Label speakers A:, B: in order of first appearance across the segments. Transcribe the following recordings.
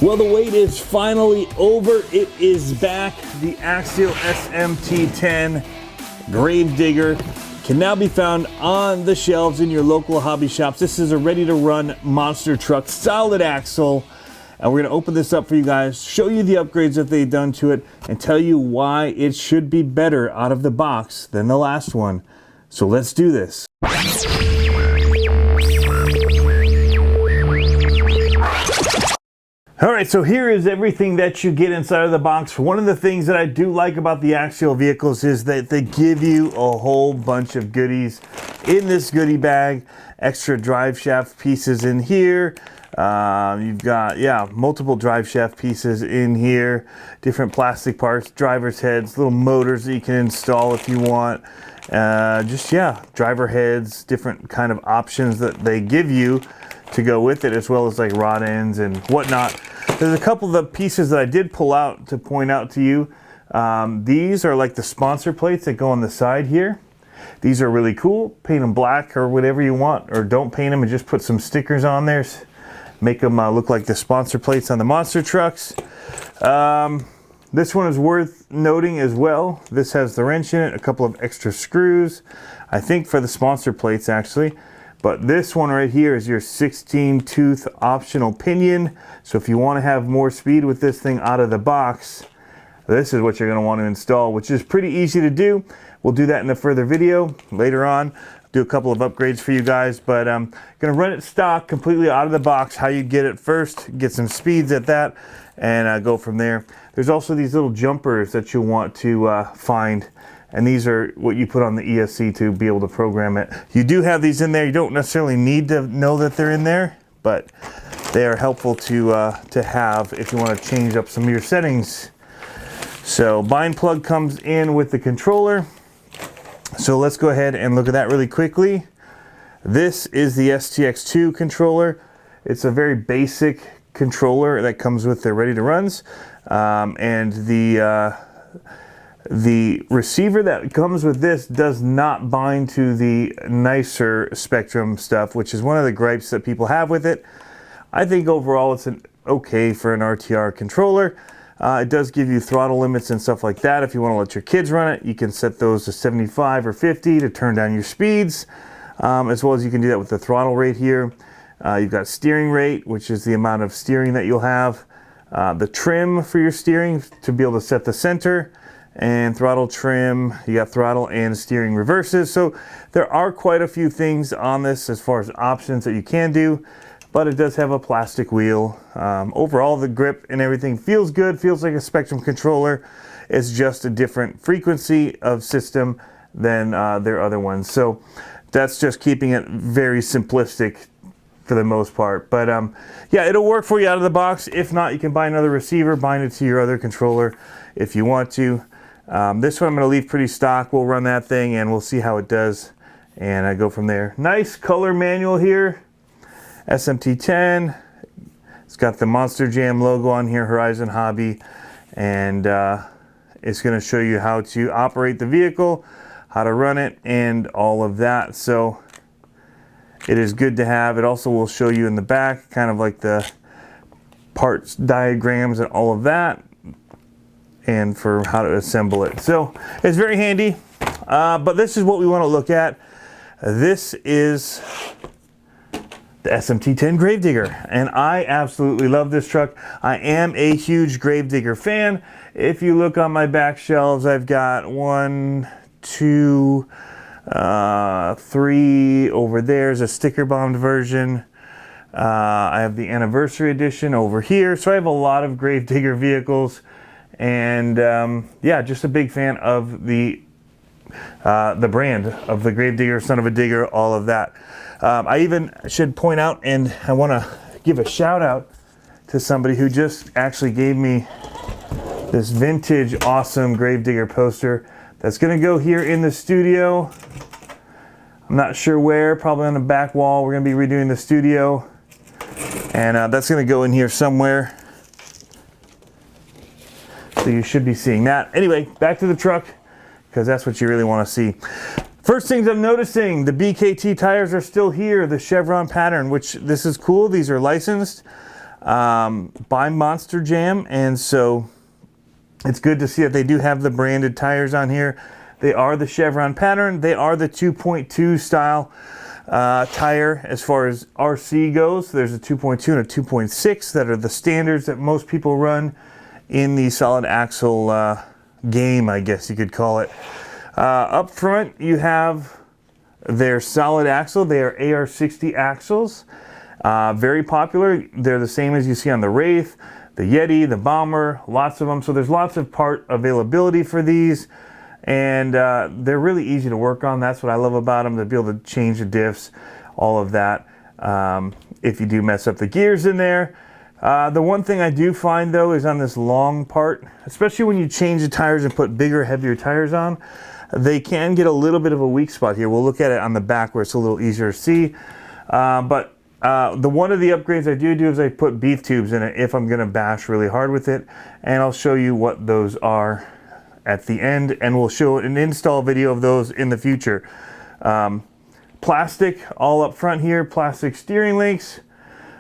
A: Well, the wait is finally over. It is back. The Axial SMT10 Gravedigger can now be found on the shelves in your local hobby shops. This is a ready-to-run monster truck, solid axle. And we're going to open this up for you guys, show you the upgrades that they've done to it, and tell you why it should be better out of the box than the last one. So let's do this. All right, so here is everything that you get inside of the box. One of the things that I do like about the Axial vehicles is that they give you a whole bunch of goodies in this goodie bag. Extra drive shaft pieces in here. You've got, multiple drive shaft pieces in here. Different plastic parts, driver's heads, little motors that you can install if you want. Driver heads, different kind of options that they give you to go with it, as well as like rod ends and whatnot. There's a couple of the pieces that I did pull out to point out to you. These are like the sponsor plates that go on the side here. These are really cool. Paint them black or whatever you want, or don't paint them and just put some stickers on there. Make them look like the sponsor plates on the monster trucks. This one is worth noting as well. This has the wrench in it, a couple of extra screws, I think for the sponsor plates actually. But this one right here is your 16-tooth optional pinion. So if you want to have more speed with this thing out of the box, this is what you're going to want to install, which is pretty easy to do. We'll do that in a further video later on. Do a couple of upgrades for you guys, but I'm going to run it stock completely out of the box, how you get it first, get some speeds at that, and go from there. There's also these little jumpers that you'll want to find. And these are what you put on the ESC to be able to program it. You do have these in there. You don't necessarily need to know that they're in there, but they are helpful to have if you want to change up some of your settings. So bind plug comes in with the controller. So let's go ahead and look at that really quickly. This is the STX2 controller. It's a very basic controller that comes with the ready-to-runs, and the receiver that comes with this does not bind to the nicer Spectrum stuff, which is one of the gripes that people have with it. I think overall it's okay for an RTR controller. It does give you throttle limits and stuff like that. If you want to let your kids run it, you can set those to 75 or 50 to turn down your speeds, as well as you can do that with the throttle rate here. You've got steering rate, which is the amount of steering that you'll have. The trim for your steering to be able to set the center. And throttle trim, you got throttle and steering reverses. So there are quite a few things on this as far as options that you can do, but it does have a plastic wheel. Overall, the grip and everything feels good, feels like a Spectrum controller. It's just a different frequency of system than their other ones. So that's just keeping it very simplistic for the most part. But it'll work for you out of the box. If not, you can buy another receiver, bind it to your other controller if you want to. This one I'm going to leave pretty stock. We'll run that thing and we'll see how it does, and I go from there. Nice color manual here, SMT10. It's got the Monster Jam logo on here, Horizon Hobby, and it's going to show you how to operate the vehicle, how to run it, and all of that. So it is good to have. It also will show you in the back kind of like the parts diagrams and all of that, and for how to assemble it. So it's very handy, but this is what we want to look at. This is the SMT10 Gravedigger, and I absolutely love this truck. I am a huge Gravedigger fan. If you look on my back shelves, I've got 1, 2, 3 over there is a sticker bombed version. I have the anniversary edition over here. So I have a lot of Gravedigger vehicles. And just a big fan of the brand of the Gravedigger, Son of a Digger, all of that. I even should point out, and I want to give a shout out to somebody who just actually gave me this vintage awesome Gravedigger poster that's going to go here in the studio. I'm not sure where, probably on the back wall. We're going to be redoing the studio, and that's going to go in here somewhere. So you should be seeing that. Anyway, back to the truck, because that's what you really want to see. First things I'm noticing, the BKT tires are still here, the chevron pattern, which this is cool. These are licensed. by Monster Jam, and so it's good to see that they do have the branded tires on here. They are the chevron pattern. They are the 2.2 style tire as far as RC goes. There's a 2.2 and a 2.6 that are the standards that most people run in the solid axle game, I guess you could call it. Up front, you have their solid axle. They are AR60 axles. Very popular. They're the same as you see on the Wraith, the Yeti, the Bomber, lots of them. So there's lots of part availability for these, and they're really easy to work on. That's what I love about them, to be able to change the diffs, all of that. If you do mess up the gears in there. The one thing I do find though is on this long part, especially when you change the tires and put bigger, heavier tires on, they can get a little bit of a weak spot here. We'll look at it on the back where it's a little easier to see. But one of the upgrades I do is I put beef tubes in it if I'm going to bash really hard with it, and I'll show you what those are at the end, and we'll show an install video of those in the future. Plastic all up front here, plastic steering links.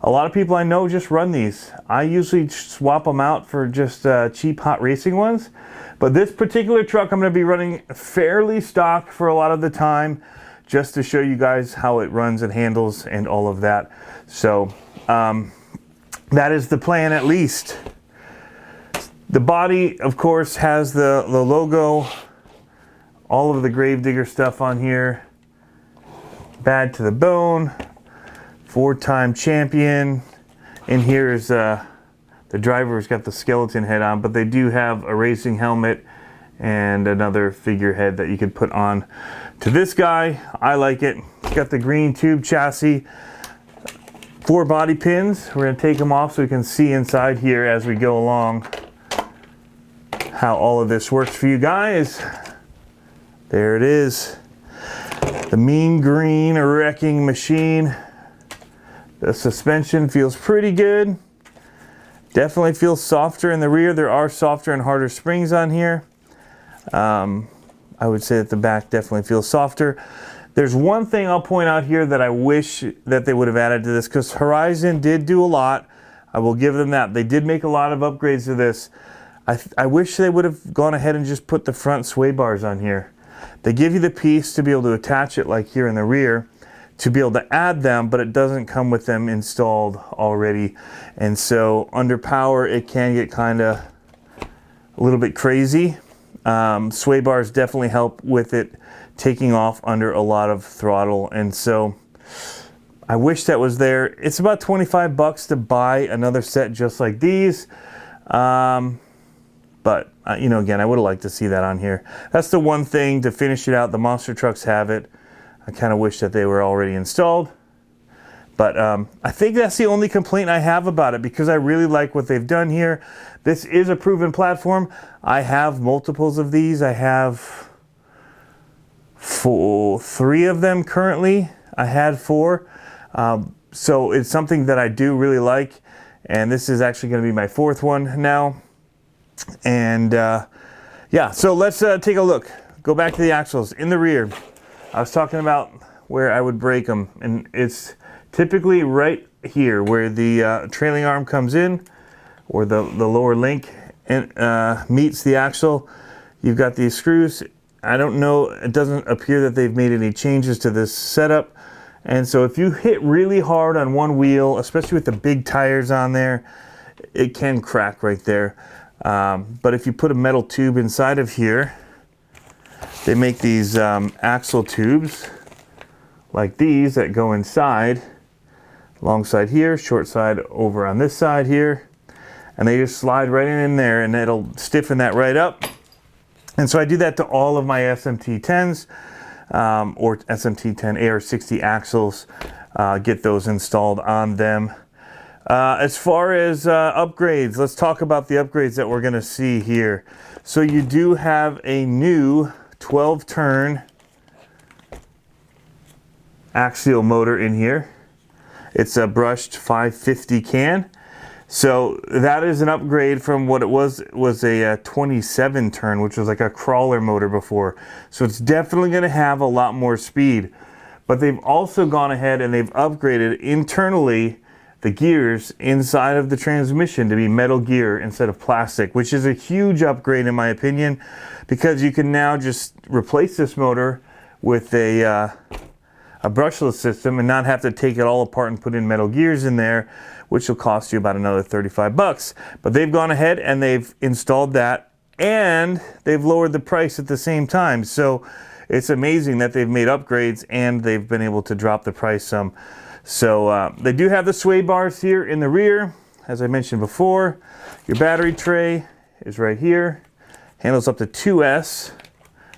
A: A lot of people I know just run these. I usually swap them out for just cheap hot racing ones, but this particular truck I'm going to be running fairly stock for a lot of the time, just to show you guys how it runs and handles and all of that. So that is the plan, at least. The body, of course, has the logo, all of the Gravedigger stuff on here. Bad to the bone, 4-time champion. In here is the driver's got the skeleton head on, but they do have a racing helmet and another figurehead that you could put on to this guy. I like it. It's got the green tube chassis, 4 body pins. We're going to take them off so we can see inside here as we go along how all of this works for you guys. There it is. The mean green wrecking machine. The suspension feels pretty good. Definitely feels softer in the rear. There are softer and harder springs on here. I would say that the back definitely feels softer. There's one thing I'll point out here that I wish that they would have added to this, because Horizon did do a lot. I will give them that. They did make a lot of upgrades to this. I wish they would have gone ahead and just put the front sway bars on here. They give you the piece to be able to attach it like here in the rear, to be able to add them, but it doesn't come with them installed already. And so under power, it can get kind of a little bit crazy. Sway bars definitely help with it taking off under a lot of throttle, and so I wish that was there. It's about 25 bucks to buy another set just like these, but you know, again, I would have liked to see that on here. That's the one thing to finish it out. The monster trucks have it. I kind of wish that they were already installed, but I think that's the only complaint I have about it, because I really like what they've done here. This is a proven platform. I have multiples of these. I have 3 of them currently. I had 4. So it's something that I do really like. And this is actually going to be my 4th one now. And yeah, so let's take a look. Go back to the axles in the rear. I was talking about where I would break them. And it's typically right here where the trailing arm comes in, or the lower link and meets the axle. You've got these screws. I don't know, it doesn't appear that they've made any changes to this setup. And so if you hit really hard on one wheel, especially with the big tires on there, it can crack right there. But if you put a metal tube inside of here, they make these axle tubes like these that go inside, long side here, short side over on this side here. And they just slide right in there, and it'll stiffen that right up. And so I do that to all of my SMT10s or SMT10 AR60 axles, get those installed on them. As far as upgrades, let's talk about the upgrades that we're going to see here. So you do have a new 12-turn axial motor in here. It's a brushed 550 can. So that is an upgrade from what it was a 27-turn, which was like a crawler motor before. So it's definitely going to have a lot more speed. But they've also gone ahead and they've upgraded internally the gears inside of the transmission to be metal gear instead of plastic, which is a huge upgrade in my opinion, because you can now just replace this motor with a brushless system and not have to take it all apart and put in metal gears in there, which will cost you about another 35 bucks. But they've gone ahead and they've installed that, and they've lowered the price at the same time. So it's amazing that they've made upgrades and they've been able to drop the price some. So they do have the sway bars here in the rear, as I mentioned before. Your battery tray is right here. Handles up to 2S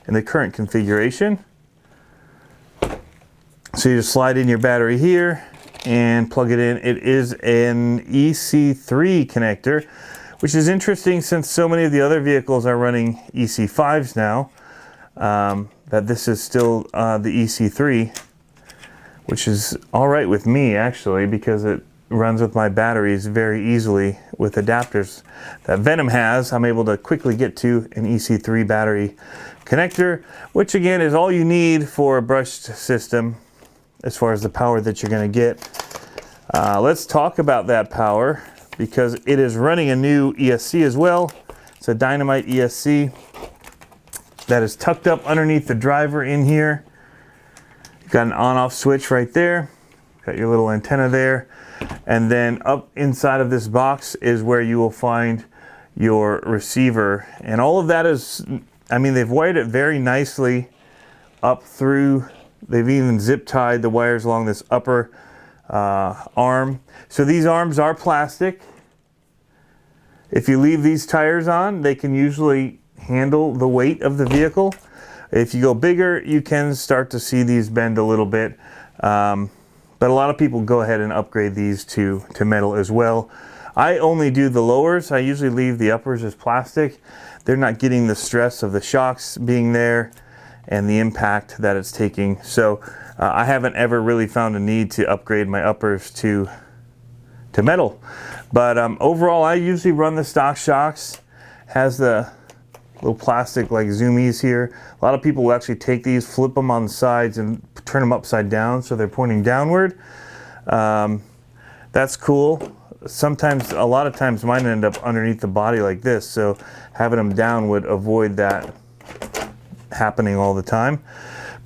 A: in the current configuration. So you just slide in your battery here and plug it in. It is an EC3 connector, which is interesting since so many of the other vehicles are running EC5s now, that this is still the EC3, which is all right with me actually, because it runs with my batteries very easily with adapters that Venom has. I'm able to quickly get to an EC3 battery connector, which again is all you need for a brushed system as far as the power that you're going to get. Let's talk about that power, because it is running a new ESC as well. It's a Dynamite ESC that is tucked up underneath the driver in here. You've got an on-off switch right there. Got your little antenna there. And then up inside of this box is where you will find your receiver. And all of that is, I mean, they've wired it very nicely up through. They've even zip tied the wires along this upper arm. So these arms are plastic. If you leave these tires on, they can usually handle the weight of the vehicle. If you go bigger, you can start to see these bend a little bit. But a lot of people go ahead and upgrade these to metal as well. I only do the lowers. I usually leave the uppers as plastic. They're not getting the stress of the shocks being there and the impact that it's taking. So I haven't ever really found a need to upgrade my uppers to metal. But overall, I usually run the stock shocks. Has the little plastic like zoomies here. A lot of people will actually take these, flip them on the sides and turn them upside down so they're pointing downward. That's cool. Sometimes, a lot of times mine end up underneath the body like this, so having them down would avoid that happening all the time.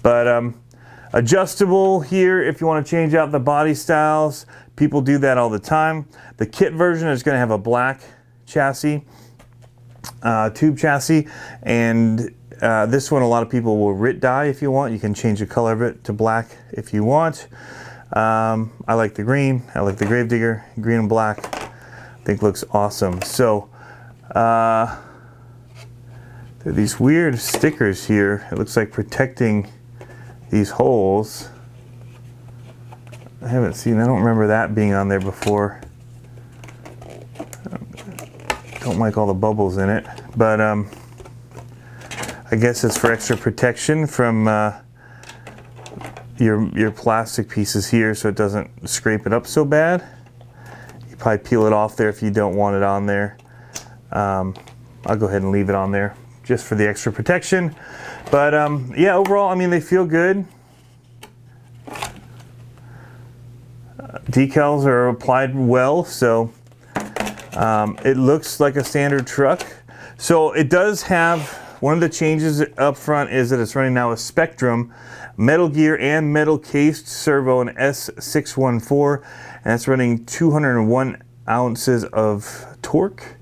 A: But adjustable here if you want to change out the body styles. People do that all the time. The kit version is going to have a black chassis, tube chassis, and this one a lot of people will RIT dye if you want. You can change the color of it to black if you want. I like the green. I like the Gravedigger. Green and black I think looks awesome. So there are these weird stickers here. It looks like protecting these holes. I haven't seen, I don't remember that being on there before. Don't like all the bubbles in it, but I guess it's for extra protection from your plastic pieces here, so it doesn't scrape it up so bad. You probably peel it off there if you don't want it on there. I'll go ahead and leave it on there just for the extra protection. But yeah, overall, I mean, they feel good. Decals are applied well, so it looks like a standard truck. So it does have, one of the changes up front is that it's running now a Spectrum metal gear and metal cased servo, an S614, and it's running 201 ounces of torque.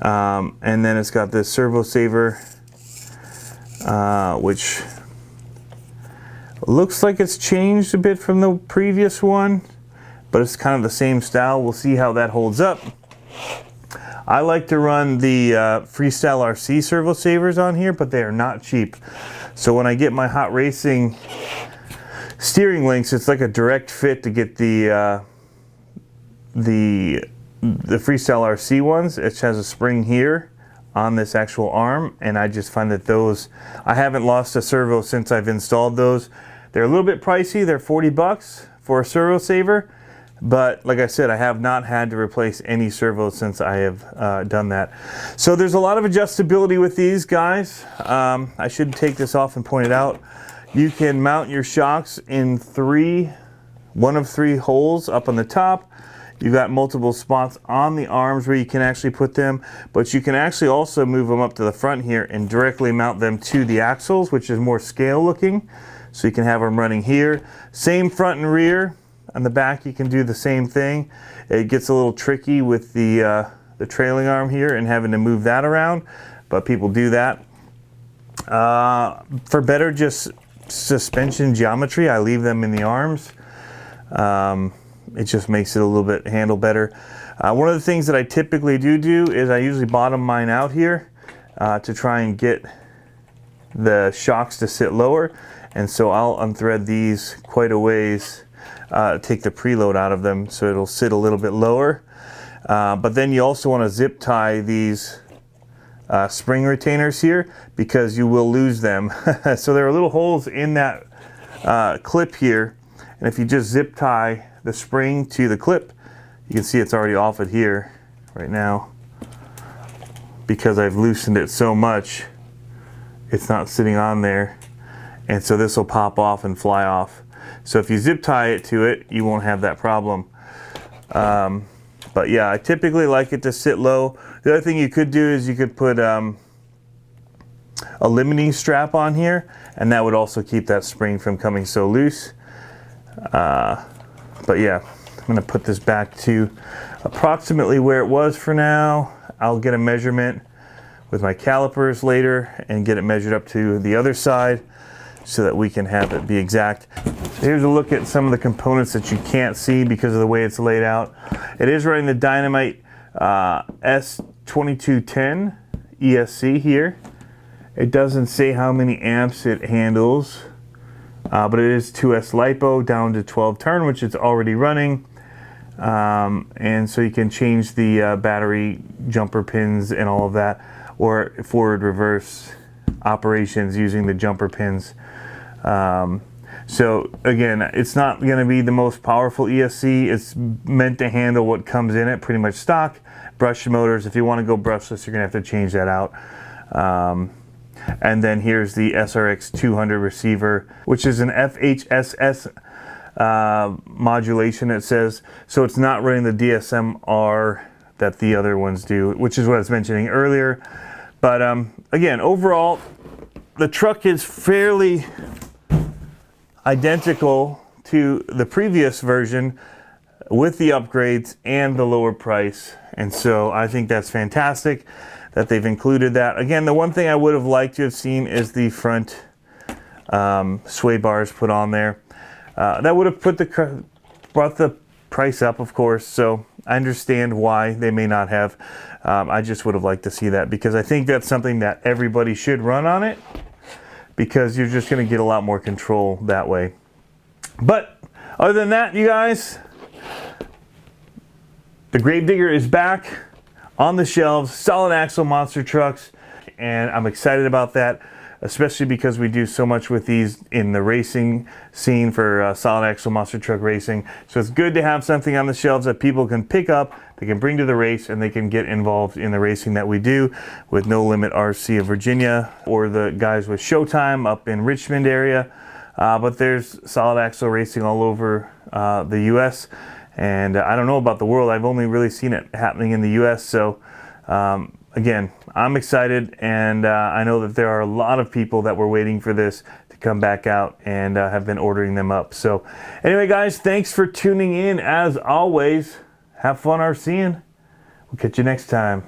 A: And then it's got this servo saver, which looks like it's changed a bit from the previous one, but it's kind of the same style. We'll see how that holds up. I like to run the Freestyle RC servo savers on here, but they are not cheap. So when I get my hot racing steering links, it's like a direct fit to get the Freestyle RC ones. It has a spring here on this actual arm, and I just find that those, I haven't lost a servo since I've installed those. They're a little bit pricey. They're 40 bucks for a servo saver. But like I said, I have not had to replace any servos since I have done that. So there's a lot of adjustability with these guys. I should take this off and point it out. You can mount your shocks in one of three holes up on the top. You've got multiple spots on the arms where you can actually put them, but you can actually also move them up to the front here and directly mount them to the axles, which is more scale looking. So you can have them running here. Same front and rear. On the back you can do the same thing. It gets a little tricky with the trailing arm here and having to move that around, but people do that. For better just suspension geometry, I leave them in the arms. It just makes it a little bit handle better. One of the things that I typically do is I usually bottom mine out here to try and get the shocks to sit lower, and so I'll unthread these quite a ways, take the preload out of them so it'll sit a little bit lower. But then you also want to zip tie these spring retainers here, because you will lose them. So there are little holes in that clip here, and if you just zip tie the spring to the clip, you can see it's already off it here right now. Because I've loosened it so much, it's not sitting on there, and so this will pop off and fly off. So if you zip tie it to it, you won't have that problem. But yeah, I typically like it to sit low. The other thing you could do is you could put a limiting strap on here, and that would also keep that spring from coming so loose. But yeah, I'm going to put this back to approximately where it was for now. I'll get a measurement with my calipers later and get it measured up to the other side so that we can have it be exact. So here's a look at some of the components that you can't see because of the way it's laid out. It is running the Dynamite S2210 ESC here. It doesn't say how many amps it handles, but it is 2S LiPo down to 12 turn, which it's already running. And so you can change the battery jumper pins and all of that, or forward reverse operations using the jumper pins. So again, it's not going to be the most powerful ESC. It's meant to handle what comes in it, pretty much stock. Brush motors, if you want to go brushless, you're going to have to change that out. And then here's the SRX 200 receiver, which is an FHSS modulation, it says. So it's not running the DSM-R that the other ones do, which is what I was mentioning earlier. But again, overall, the truck is fairly identical to the previous version with the upgrades and the lower price. And so I think that's fantastic that they've included that. Again, the one thing I would have liked to have seen is the front sway bars put on there. That would have brought the price up, of course, so I understand why they may not have. I just would have liked to see that, because I think that's something that everybody should run on it, because you're just going to get a lot more control that way. But other than that, you guys, the Gravedigger is back on the shelves, solid axle monster trucks, and I'm excited about that, especially because we do so much with these in the racing scene for solid axle monster truck racing. So it's good to have something on the shelves that people can pick up, they can bring to the race, and they can get involved in the racing that we do with No Limit RC of Virginia, or the guys with Showtime up in Richmond area. But there's solid axle racing all over the US, and I don't know about the world. I've only really seen it happening in the US. So again, I'm excited, and I know that there are a lot of people that were waiting for this to come back out and have been ordering them up. So anyway, guys, thanks for tuning in. As always, have fun RCing. We'll catch you next time.